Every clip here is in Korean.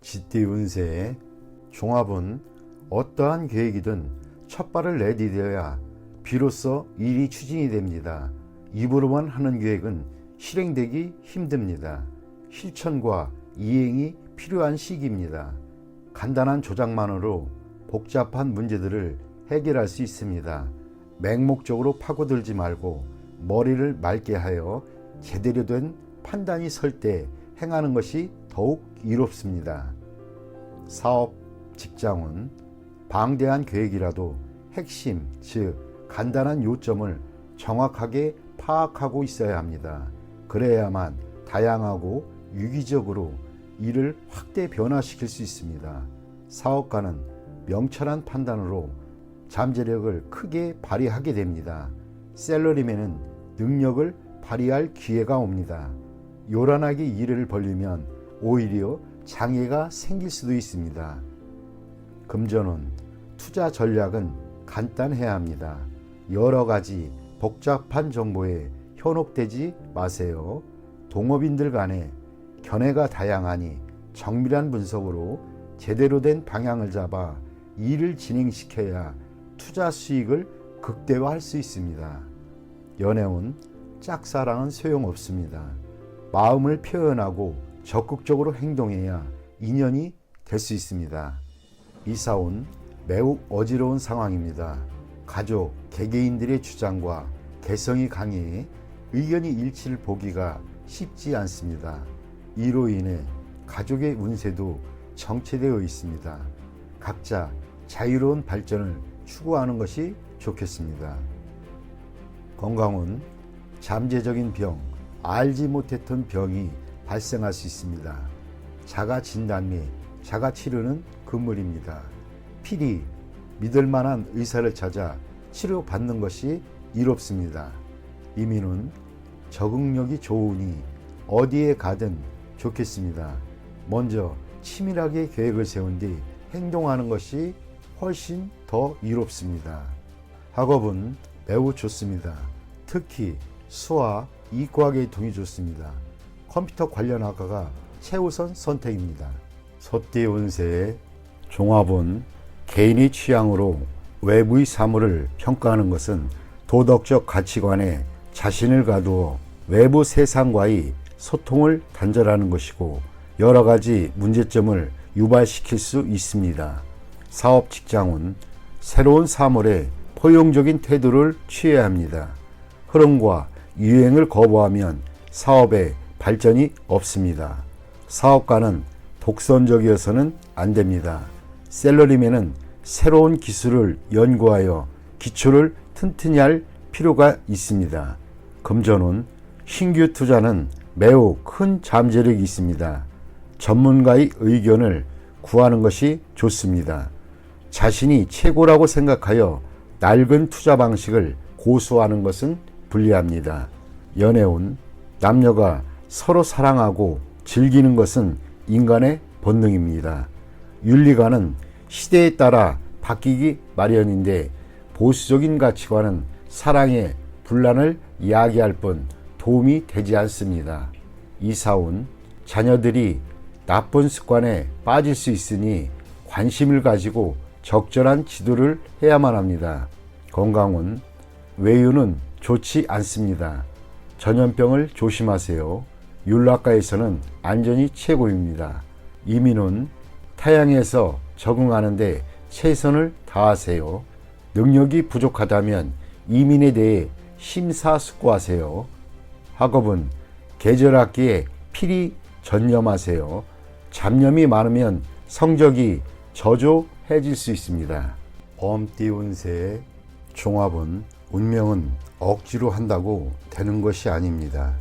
쥐띠 운세의 종합은 어떠한 계획이든 첫 발을 내디뎌야 비로소 일이 추진이 됩니다. 입으로만 하는 계획은 실행되기 힘듭니다. 실천과 이행이 필요한 시기입니다. 간단한 조작만으로 복잡한 문제들을 해결할 수 있습니다. 맹목적으로 파고들지 말고 머리를 맑게 하여 제대로 된 판단이 설 때 행하는 것이 더욱 이롭습니다. 사업, 직장은 방대한 계획이라도 핵심, 즉 간단한 요점을 정확하게 파악하고 있어야 합니다. 그래야만 다양하고 유기적으로 일을 확대 변화시킬 수 있습니다. 사업가는 명철한 판단으로 잠재력을 크게 발휘하게 됩니다. 샐러리맨은 능력을 발휘할 기회가 옵니다. 요란하게 일을 벌리면 오히려 장애가 생길 수도 있습니다. 금전운, 투자 전략은 간단해야 합니다. 여러 가지 복잡한 정보에 현혹되지 마세요. 동업인들 간에 견해가 다양하니 정밀한 분석으로 제대로 된 방향을 잡아 일을 진행시켜야 투자 수익을 극대화할 수 있습니다. 연애운, 짝사랑은 소용없습니다. 마음을 표현하고 적극적으로 행동해야 인연이 될 수 있습니다. 이사운, 매우 어지러운 상황입니다. 가족, 개개인들의 주장과 개성이 강해 의견이 일치를 보기가 쉽지 않습니다. 이로 인해 가족의 운세도 정체되어 있습니다. 각자 자유로운 발전을 추구하는 것이 좋겠습니다. 건강은 잠재적인 병, 알지 못했던 병이 발생할 수 있습니다. 자가 진단 및 자가 치료는 금물입니다. 필히 믿을 만한 의사를 찾아 치료받는 것이 이롭습니다. 이민은 적응력이 좋으니 어디에 가든 좋겠습니다. 먼저 치밀하게 계획을 세운 뒤 행동하는 것이 훨씬 더 이롭습니다. 학업은 매우 좋습니다. 특히 수화, 이과학의 동이 좋습니다. 컴퓨터 관련 학과가 최우선 선택입니다. 소띠 운세의 종합은 개인의 취향으로 외부의 사물을 평가하는 것은 도덕적 가치관에 자신을 가두어 외부 세상과의 소통을 단절하는 것이고 여러 가지 문제점을 유발시킬 수 있습니다. 사업, 직장은 새로운 사물에 포용적인 태도를 취해야 합니다. 흐름과 유행을 거부하면 사업에 발전이 없습니다. 사업가는 독선적이어서는 안 됩니다. 샐러리맨은 새로운 기술을 연구하여 기초를 튼튼히 할 필요가 있습니다. 금전운, 신규 투자는 매우 큰 잠재력이 있습니다. 전문가의 의견을 구하는 것이 좋습니다. 자신이 최고라고 생각하여 낡은 투자 방식을 고수하는 것은 불리합니다. 연애운, 남녀가 서로 사랑하고 즐기는 것은 인간의 본능입니다. 윤리관은 시대에 따라 바뀌기 마련인데 보수적인 가치관은 사랑의 분란을 이야기할 뿐 도움이 되지 않습니다. 이사운, 자녀들이 나쁜 습관에 빠질 수 있으니 관심을 가지고 적절한 지도를 해야만 합니다. 건강운, 외유는 좋지 않습니다. 전염병을 조심하세요. 율락가에서는 안전이 최고입니다. 이민은 타향에서 적응하는데 최선을 다하세요. 능력이 부족하다면 이민에 대해 심사숙고하세요. 학업은 계절학기에 필히 전념하세요. 잡념이 많으면 성적이 저조해질 수 있습니다. 범띠 운세의 종합은 운명은 억지로 한다고 되는 것이 아닙니다.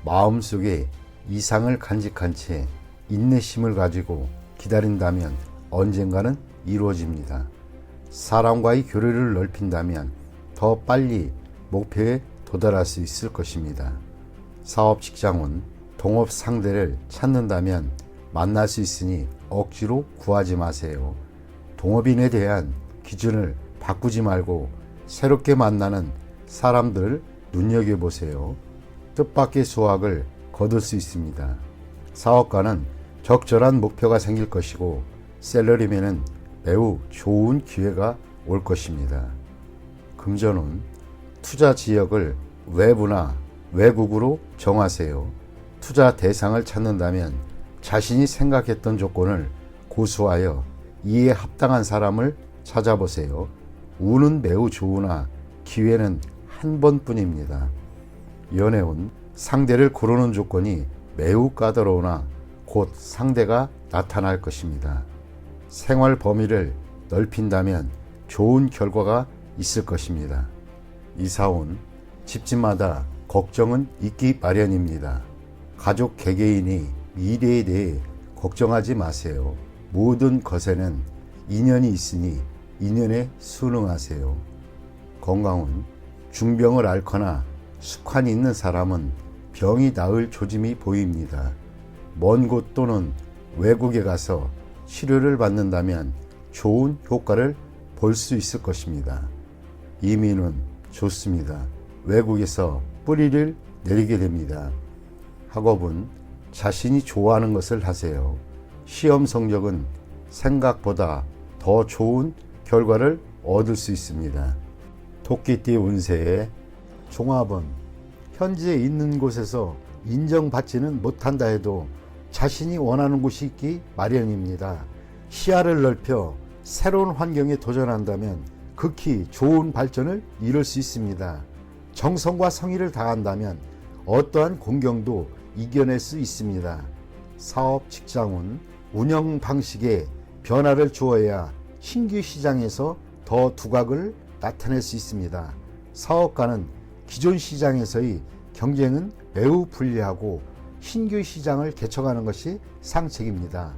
마음속에 이상을 간직한 채 인내심을 가지고 기다린다면 언젠가는 이루어집니다. 사람과의 교류를 넓힌다면 더 빨리 목표에 도달할 수 있을 것입니다. 사업, 직장은 동업 상대를 찾는다면 만날 수 있으니 억지로 구하지 마세요. 동업인에 대한 기준을 바꾸지 말고 새롭게 만나는 사람들을 눈여겨보세요. 뜻밖의 수확을 거둘 수 있습니다. 사업가는 적절한 목표가 생길 것이고 셀러리맨은 매우 좋은 기회가 올 것입니다. 금전운, 투자 지역을 외부나 외국으로 정하세요. 투자 대상을 찾는다면 자신이 생각했던 조건을 고수하여 이에 합당한 사람을 찾아보세요. 운은 매우 좋으나 기회는 한 번뿐입니다. 연애운, 상대를 고르는 조건이 매우 까다로우나 곧 상대가 나타날 것입니다. 생활 범위를 넓힌다면 좋은 결과가 있을 것입니다. 이사운, 집집마다 걱정은 있기 마련입니다. 가족 개개인이 미래에 대해 걱정하지 마세요. 모든 것에는 인연이 있으니 인연에 순응하세요. 건강운, 중병을 앓거나 숙환이 있는 사람은 병이 나을 조짐이 보입니다. 먼 곳 또는 외국에 가서 치료를 받는다면 좋은 효과를 볼 수 있을 것입니다. 이민은 좋습니다. 외국에서 뿌리를 내리게 됩니다. 학업은 자신이 좋아하는 것을 하세요. 시험 성적은 생각보다 더 좋은 결과를 얻을 수 있습니다. 토끼띠 운세의 종합은 현재 있는 곳에서 인정받지는 못한다 해도 자신이 원하는 곳이 있기 마련입니다. 시야를 넓혀 새로운 환경에 도전한다면 극히 좋은 발전을 이룰 수 있습니다. 정성과 성의를 다한다면 어떠한 공경도 이겨낼 수 있습니다. 사업, 직장운, 운영 방식에 변화를 주어야 신규 시장에서 더 두각을 나타낼 수 있습니다. 사업가는 기존 시장에서의 경쟁은 매우 불리하고 신규 시장을 개척하는 것이 상책입니다.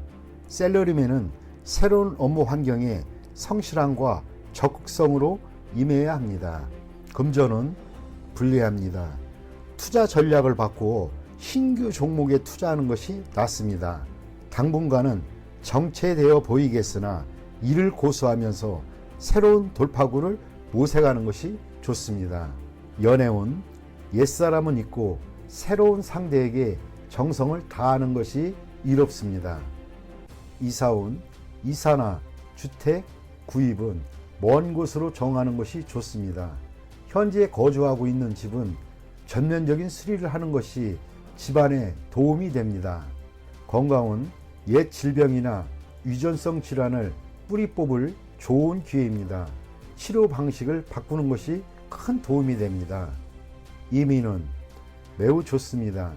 셀러리맨은 새로운 업무 환경에 성실함과 적극성으로 임해야 합니다. 금전은 불리합니다. 투자 전략을 바꾸어 신규 종목에 투자하는 것이 낫습니다. 당분간은 정체되어 보이겠으나 이를 고수하면서 새로운 돌파구를 모색하는 것이 좋습니다. 연애운, 옛사람은 있고 새로운 상대에게 정성을 다하는 것이 이롭습니다. 이사운, 이사나 주택, 구입은 먼 곳으로 정하는 것이 좋습니다. 현재 거주하고 있는 집은 전면적인 수리를 하는 것이 집안에 도움이 됩니다. 건강은 옛 질병이나 유전성 질환을 뿌리 뽑을 좋은 기회입니다. 치료 방식을 바꾸는 것이 큰 도움이 됩니다. 이민은 매우 좋습니다.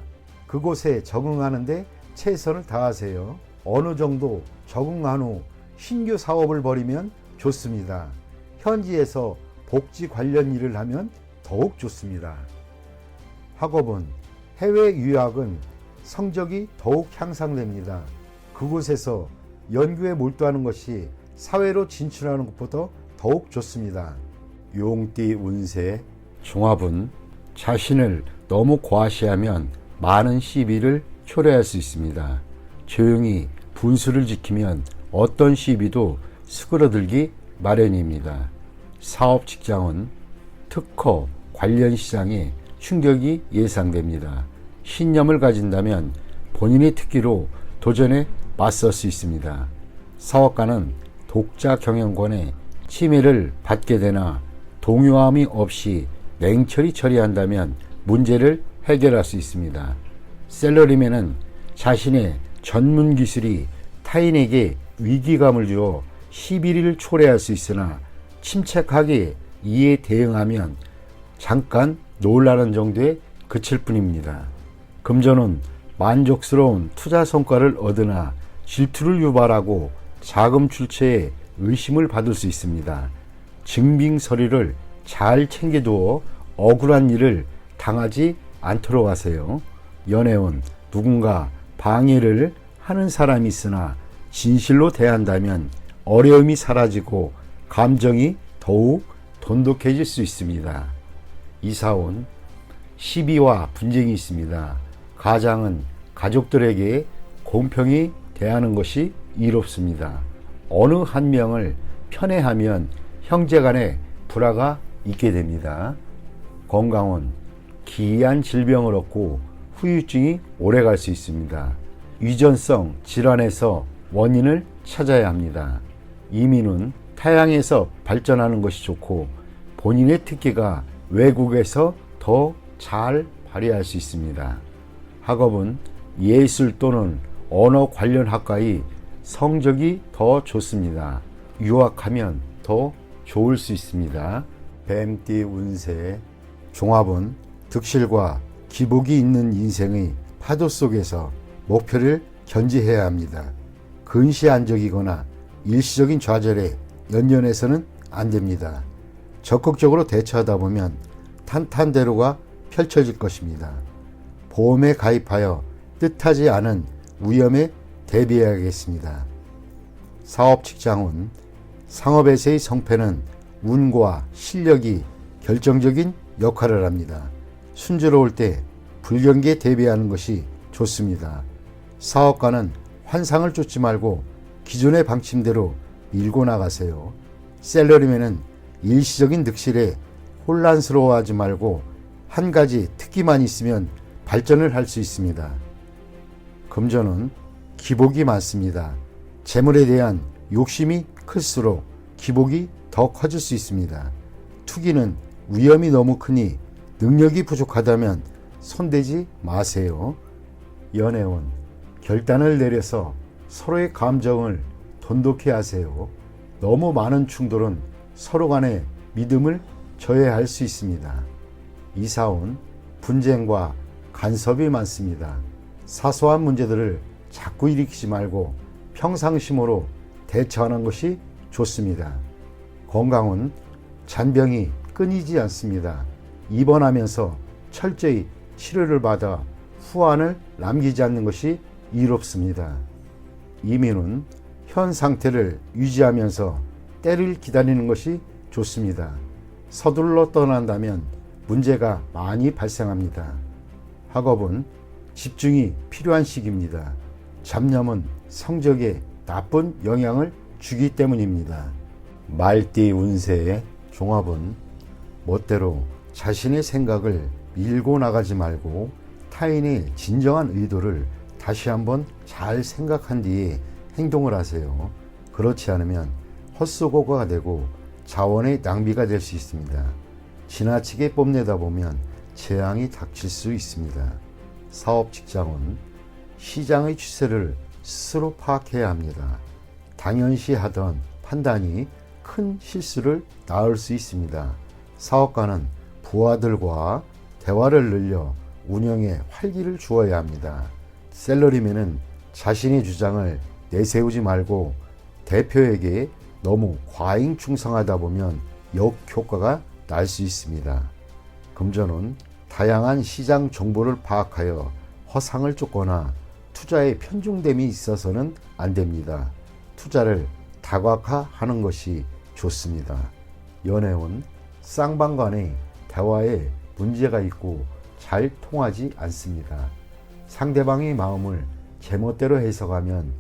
그곳에 적응하는데 최선을 다하세요. 어느 정도 적응한 후 신규 사업을 벌이면 좋습니다. 현지에서 복지 관련 일을 하면 더욱 좋습니다. 학업은 해외 유학은 성적이 더욱 향상됩니다. 그곳에서 연구에 몰두하는 것이 사회로 진출하는 것보다 더욱 좋습니다. 용띠 운세 종합은 자신을 너무 과시하면 많은 시비를 초래할 수 있습니다. 조용히 분수를 지키면 어떤 시비도 수그러들기 마련입니다. 사업 직장은 특허 관련 시장에 충격이 예상됩니다. 신념을 가진다면 본인의 특기로 도전에 맞설 수 있습니다. 사업가는 독자 경영권에 침해를 받게 되나 동요함이 없이 냉철히 처리한다면 문제를 해결할 수 있습니다. 셀러리맨은 자신의 전문 기술이 타인에게 위기감을 주어 시비를 초래할 수 있으나 침착하게 이에 대응하면 잠깐 놀라는 정도에 그칠 뿐입니다. 금전은 만족스러운 투자 성과를 얻으나 질투를 유발하고 자금 출처에 의심을 받을 수 있습니다. 증빙 서류를 잘 챙겨두어 억울한 일을 당하지 않도록 하세요. 연애운 누군가 방해를 하는 사람이 있으나 진실로 대한다면 어려움이 사라지고 감정이 더욱 돈독해질 수 있습니다. 이사온 시비와 분쟁이 있습니다. 가장은 가족들에게 공평히 대하는 것이 이롭습니다. 어느 한 명을 편애하면 형제간에 불화가 있게 됩니다. 건강은 기이한 질병을 얻고 후유증이 오래갈 수 있습니다. 유전성 질환에서 원인을 찾아야 합니다. 이민은 타양에서 발전하는 것이 좋고 본인의 특기가 외국에서 더 잘 발휘할 수 있습니다. 학업은 예술 또는 언어 관련 학과의 성적이 더 좋습니다. 유학하면 더 좋을 수 있습니다. 뱀띠 운세 종합은 득실과 기복이 있는 인생의 파도 속에서 목표를 견지해야 합니다. 근시안적이거나 일시적인 좌절에 연연해서는 안 됩니다. 적극적으로 대처하다 보면 탄탄대로가 펼쳐질 것입니다. 보험에 가입하여 뜻하지 않은 위험에 대비해야겠습니다. 사업 직장운 상업에서의 성패는 운과 실력이 결정적인 역할을 합니다. 순조로울 때 불경기에 대비하는 것이 좋습니다. 사업가는 환상을 쫓지 말고 기존의 방침대로 밀고 나가세요. 셀러리맨은 일시적인 득실에 혼란스러워하지 말고 한 가지 특기만 있으면 발전을 할 수 있습니다. 금전은 기복이 많습니다. 재물에 대한 욕심이 클수록 기복이 더 커질 수 있습니다. 투기는 위험이 너무 크니 능력이 부족하다면 손대지 마세요. 연애운 결단을 내려서 서로의 감정을 돈독히 하세요. 너무 많은 충돌은 서로 간의 믿음을 저해할 수 있습니다. 이사운 분쟁과 간섭이 많습니다. 사소한 문제들을 자꾸 일으키지 말고 평상심으로 대처하는 것이 좋습니다. 건강은 잔병이 끊이지 않습니다. 입원하면서 철저히 치료를 받아 후환을 남기지 않는 것이 이롭습니다. 이민은 현 상태를 유지하면서 때를 기다리는 것이 좋습니다. 서둘러 떠난다면 문제가 많이 발생합니다. 학업은 집중이 필요한 시기입니다. 잡념은 성적에 나쁜 영향을 주기 때문입니다. 말띠 운세의 종합은 멋대로 자신의 생각을 밀고 나가지 말고 타인의 진정한 의도를 다시 한번 잘 생각한 뒤에 행동을 하세요. 그렇지 않으면 헛수고가 되고 자원의 낭비가 될 수 있습니다. 지나치게 뽐내다 보면 재앙이 닥칠 수 있습니다. 사업 직장은 시장의 추세를 스스로 파악해야 합니다. 당연시 하던 판단이 큰 실수를 낳을 수 있습니다. 사업가는 부하들과 대화를 늘려 운영에 활기를 주어야 합니다. 셀러리맨은 자신의 주장을 내세우지 말고 대표에게 너무 과잉 충성하다 보면 역효과가 날 수 있습니다. 금전은 다양한 시장 정보를 파악하여 허상을 쫓거나 투자에 편중됨이 있어서는 안 됩니다. 투자를 다각화하는 것이 좋습니다. 연애운 쌍방 간의 대화에 문제가 있고 잘 통하지 않습니다. 상대방의 마음을 제멋대로 해석하면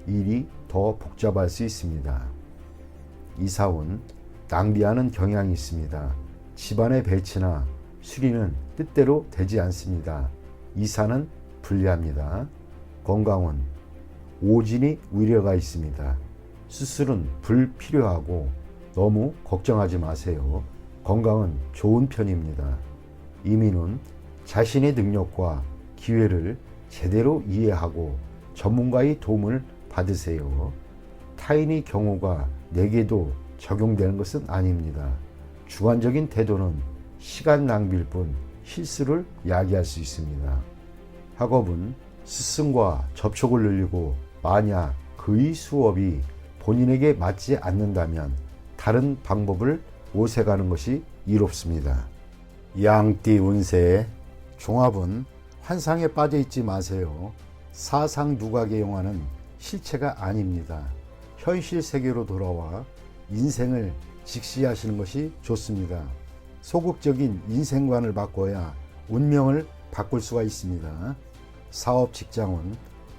일이 더 복잡할 수 있습니다. 이사운 낭비하는 경향이 있습니다. 집안의 배치나 수리는 뜻대로 되지 않습니다. 이사는 불리합니다. 건강은 오진이 위려가 있습니다. 수술은 불필요하고 너무 걱정하지 마세요. 건강은 좋은 편입니다. 이민은 자신의 능력과 기회를 제대로 이해하고 전문가의 도움을 받으세요. 타인의 경우가 내게도 적용되는 것은 아닙니다. 주관적인 태도는 시간 낭비일 뿐 실수를 야기할 수 있습니다. 학업은 스승과 접촉을 늘리고 만약 그의 수업이 본인에게 맞지 않는다면 다른 방법을 모색하는 것이 이롭습니다. 양띠 운세의 종합은 환상에 빠져 있지 마세요. 사상 누각의 영화는 실체가 아닙니다. 현실 세계로 돌아와 인생을 직시하시는 것이 좋습니다. 소극적인 인생관을 바꿔야 운명을 바꿀 수가 있습니다. 사업 직장은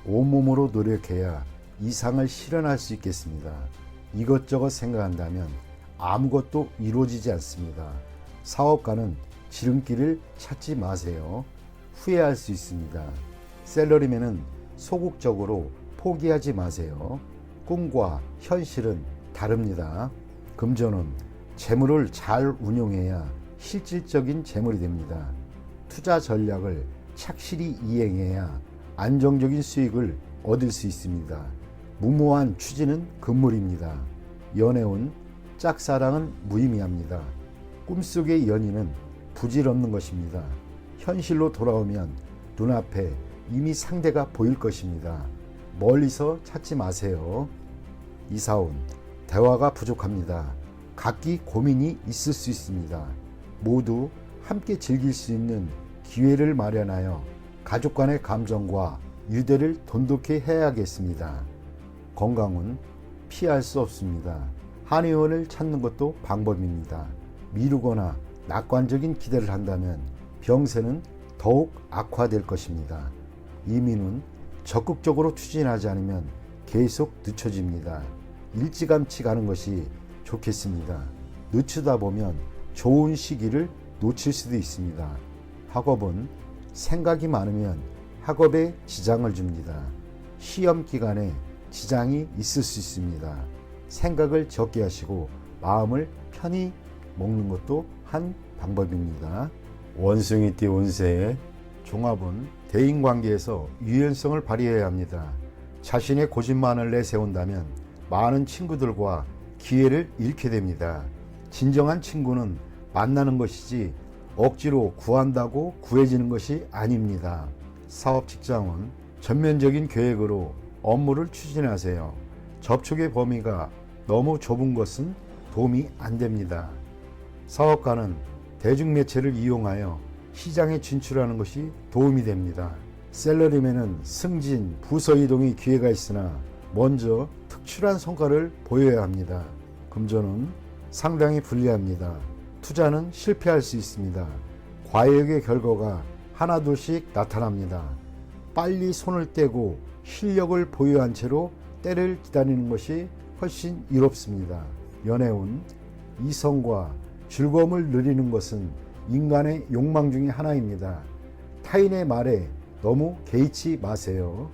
온몸으로 노력해야 이상을 실현할 수 있겠습니다. 이것저것 생각한다면 아무것도 이루어지지 않습니다. 사업가는 지름길을 찾지 마세요. 후회할 수 있습니다. 셀러리맨은 소극적으로 포기하지 마세요. 꿈과 현실은 다릅니다. 금전은 재물을 잘 운용해야 실질적인 재물이 됩니다. 투자 전략을 착실히 이행해야 안정적인 수익을 얻을 수 있습니다. 무모한 추진은 금물입니다. 연애운 짝사랑은 무의미합니다. 꿈속의 연인은 부질없는 것입니다. 현실로 돌아오면 눈앞에 이미 상대가 보일 것입니다. 멀리서 찾지 마세요. 이사운 대화가 부족합니다. 각기 고민이 있을 수 있습니다. 모두 함께 즐길 수 있는 기회를 마련하여 가족 간의 감정과 유대를 돈독히 해야겠습니다. 건강은 피할 수 없습니다. 한의원을 찾는 것도 방법입니다. 미루거나 낙관적인 기대를 한다면 병세는 더욱 악화될 것입니다. 이민은 적극적으로 추진하지 않으면 계속 늦춰집니다. 일찌감치 가는 것이 좋겠습니다. 늦추다 보면 좋은 시기를 놓칠 수도 있습니다. 학업은 생각이 많으면 학업에 지장을 줍니다. 시험 기간에 지장이 있을 수 있습니다. 생각을 적게 하시고 마음을 편히 먹는 것도 한 방법입니다. 원숭이띠 운세의 종합은 대인관계에서 유연성을 발휘해야 합니다. 자신의 고집만을 내세운다면 많은 친구들과 기회를 잃게 됩니다. 진정한 친구는 만나는 것이지 억지로 구한다고 구해지는 것이 아닙니다. 사업 직장은 전면적인 계획으로 업무를 추진하세요. 접촉의 범위가 너무 좁은 것은 도움이 안 됩니다. 사업가는 대중매체를 이용하여 시장에 진출하는 것이 도움이 됩니다. 셀러리맨은 승진, 부서 이동의 기회가 있으나 먼저 특출한 성과를 보여야 합니다. 금전은 상당히 불리합니다. 투자는 실패할 수 있습니다. 과욕의 결과가 하나둘씩 나타납니다. 빨리 손을 떼고 실력을 보유한 채로 때를 기다리는 것이 훨씬 이롭습니다. 연애운 이성과 즐거움을 누리는 것은 인간의 욕망 중에 하나입니다. 타인의 말에 너무 개의치 마세요.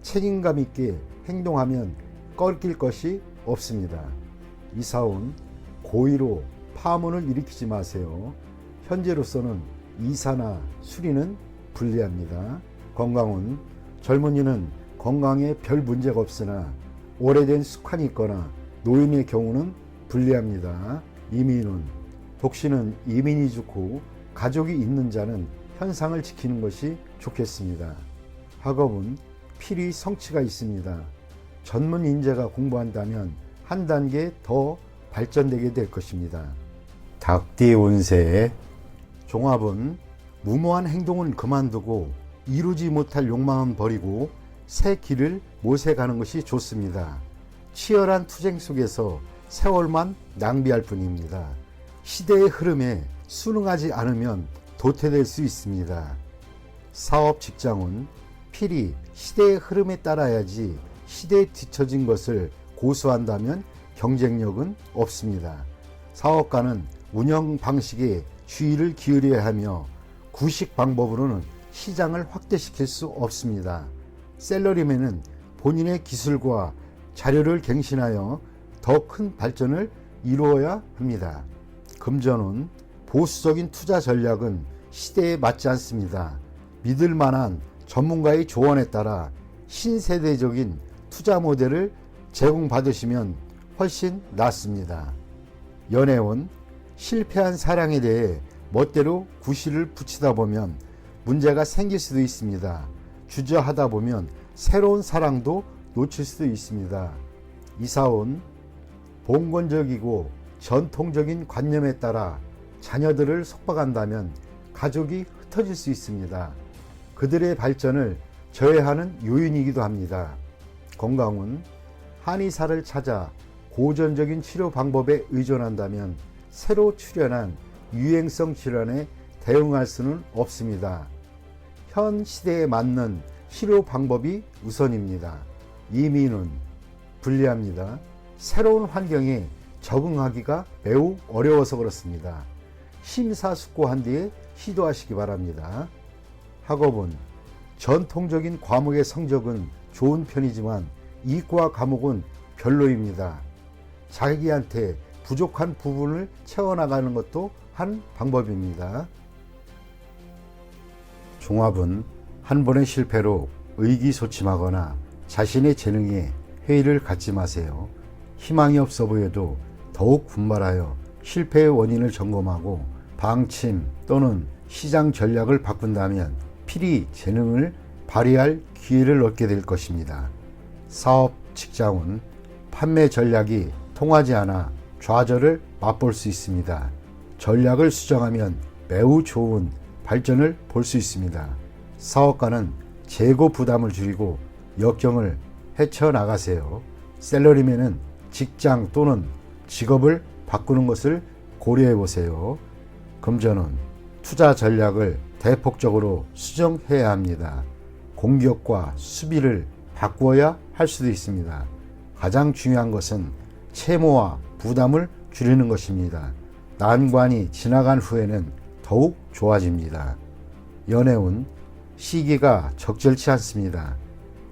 책임감 있게 행동하면 꺾일 것이 없습니다. 이사운 고의로 파문을 일으키지 마세요. 현재로서는 이사나 수리는 불리합니다. 건강은 젊은이는 건강에 별 문제가 없으나 오래된 습관이 있거나 노인의 경우는 불리합니다. 이민은 독신은 이민이 좋고 가족이 있는 자는 현상을 지키는 것이 좋겠습니다. 학업은 필히 성취가 있습니다. 전문 인재가 공부한다면 한 단계 더 발전되게 될 것입니다. 닭띠 운세의 종합은 무모한 행동은 그만두고 이루지 못할 욕망은 버리고 새 길을 모색하는 것이 좋습니다. 치열한 투쟁 속에서 세월만 낭비할 뿐입니다. 시대의 흐름에 순응하지 않으면 도태될 수 있습니다. 사업 직장은 필히 시대의 흐름에 따라야지 시대에 뒤처진 것을 고수한다면 경쟁력은 없습니다. 사업가는 운영 방식에 주의를 기울여야 하며 구식 방법으로는 시장을 확대시킬 수 없습니다. 셀러리맨은 본인의 기술과 자료를 갱신하여 더 큰 발전을 이루어야 합니다. 금전은 보수적인 투자 전략은 시대에 맞지 않습니다. 믿을 만한 전문가의 조언에 따라 신세대적인 투자 모델을 제공받으시면 훨씬 낫습니다. 연애운 실패한 사랑에 대해 멋대로 구실을 붙이다 보면 문제가 생길 수도 있습니다. 주저하다 보면 새로운 사랑도 놓칠 수도 있습니다. 이사온 봉건적이고 전통적인 관념에 따라 자녀들을 속박한다면 가족이 흩어질 수 있습니다. 그들의 발전을 저해하는 요인이기도 합니다. 건강은 한의사를 찾아 고전적인 치료 방법에 의존한다면 새로 출현한 유행성 질환에 대응할 수는 없습니다. 현 시대에 맞는 치료 방법이 우선입니다. 이민은 불리합니다. 새로운 환경에 적응하기가 매우 어려워서 그렇습니다. 심사숙고한 뒤에 시도하시기 바랍니다. 학업은 전통적인 과목의 성적은 좋은 편이지만 이과 과목은 별로입니다. 자기한테 부족한 부분을 채워나가는 것도 한 방법입니다. 종합은 한 번의 실패로 의기소침하거나 자신의 재능에 회의를 갖지 마세요. 희망이 없어 보여도 더욱 분발하여 실패의 원인을 점검하고 방침 또는 시장 전략을 바꾼다면 필히 재능을 발휘할 기회를 얻게 될 것입니다. 사업, 직장은 판매 전략이 통하지 않아 좌절을 맛볼 수 있습니다. 전략을 수정하면 매우 좋은 발전을 볼 수 있습니다. 사업가는 재고 부담을 줄이고 역경을 헤쳐나가세요. 샐러리맨은 직장 또는 직업을 바꾸는 것을 고려해 보세요. 금전은 투자 전략을 대폭적으로 수정해야 합니다. 공격과 수비를 바꾸어야 할 수도 있습니다. 가장 중요한 것은 채무와 부담을 줄이는 것입니다. 난관이 지나간 후에는 더욱 좋아집니다. 연애운 시기가 적절치 않습니다.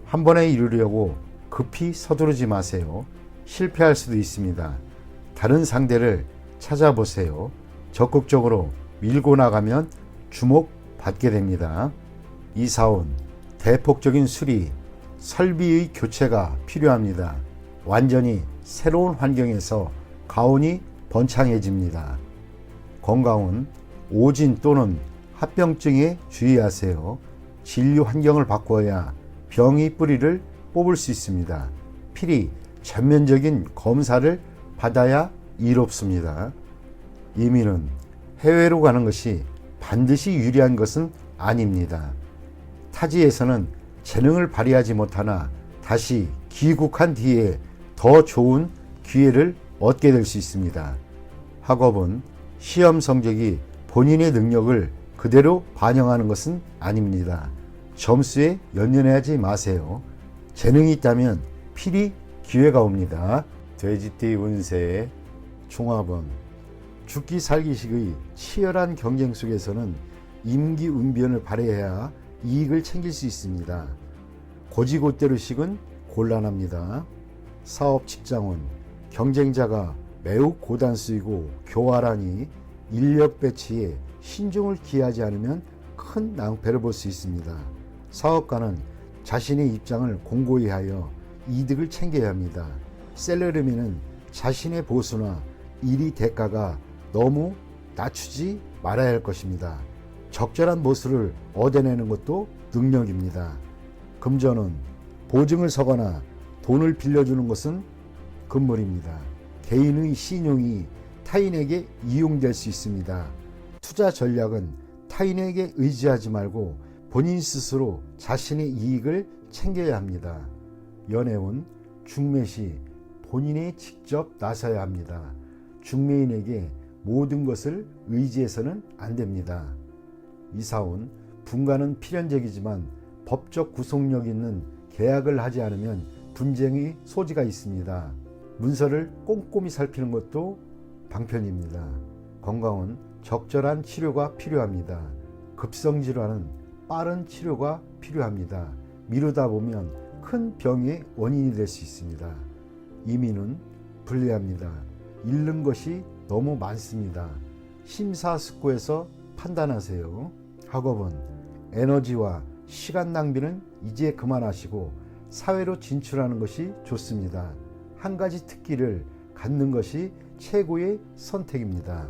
한 번에 이루려고 급히 서두르지 마세요. 실패할 수도 있습니다. 다른 상대를 찾아보세요. 적극적으로 밀고 나가면 주목받게 됩니다. 이사운 대폭적인 수리, 설비의 교체가 필요합니다. 완전히 새로운 환경에서 가온이 번창해집니다. 건강은 오진 또는 합병증에 주의하세요. 진료 환경을 바꿔야 병의 뿌리를 뽑을 수 있습니다. 필히 전면적인 검사를 받아야 이롭습니다. 이민은 해외로 가는 것이 반드시 유리한 것은 아닙니다. 타지에서는 재능을 발휘하지 못하나 다시 귀국한 뒤에 더 좋은 기회를 얻게 될 수 있습니다. 학업은 시험 성적이 본인의 능력을 그대로 반영하는 것은 아닙니다. 점수에 연연하지 마세요. 재능이 있다면 필히 기회가 옵니다. 돼지띠 운세 종합은 죽기 살기식의 치열한 경쟁 속에서는 임기응변을 발휘해야 이익을 챙길 수 있습니다. 고지고대로식은 곤란합니다. 사업 직장은 경쟁자가 매우 고단수이고 교활하니 인력 배치에 신중을 기하지 않으면 큰 낭패를 볼 수 있습니다. 사업가는 자신의 입장을 공고히 하여 이득을 챙겨야 합니다. 셀러리맨은 자신의 보수나 일의 대가가 너무 낮추지 말아야 할 것입니다. 적절한 모수를 얻어내는 것도 능력입니다. 금전은 보증을 서거나 돈을 빌려주는 것은 금물입니다. 개인의 신용이 타인에게 이용될 수 있습니다. 투자 전략은 타인에게 의지하지 말고 본인 스스로 자신의 이익을 챙겨야 합니다. 연애운 중매시 본인이 직접 나서야 합니다. 중매인에게 모든 것을 의지해서는 안 됩니다. 이사운 분가는 필연적이지만 법적 구속력 있는 계약을 하지 않으면 분쟁의 소지가 있습니다. 문서를 꼼꼼히 살피는 것도 방편입니다. 건강은 적절한 치료가 필요합니다. 급성질환은 빠른 치료가 필요합니다. 미루다 보면 큰 병의 원인이 될 수 있습니다. 이민은 불리합니다. 잃는 것이 너무 많습니다. 심사숙고해서 판단하세요. 학업은 에너지와 시간 낭비는 이제 그만하시고 사회로 진출하는 것이 좋습니다. 한 가지 특기를 갖는 것이 최고의 선택입니다.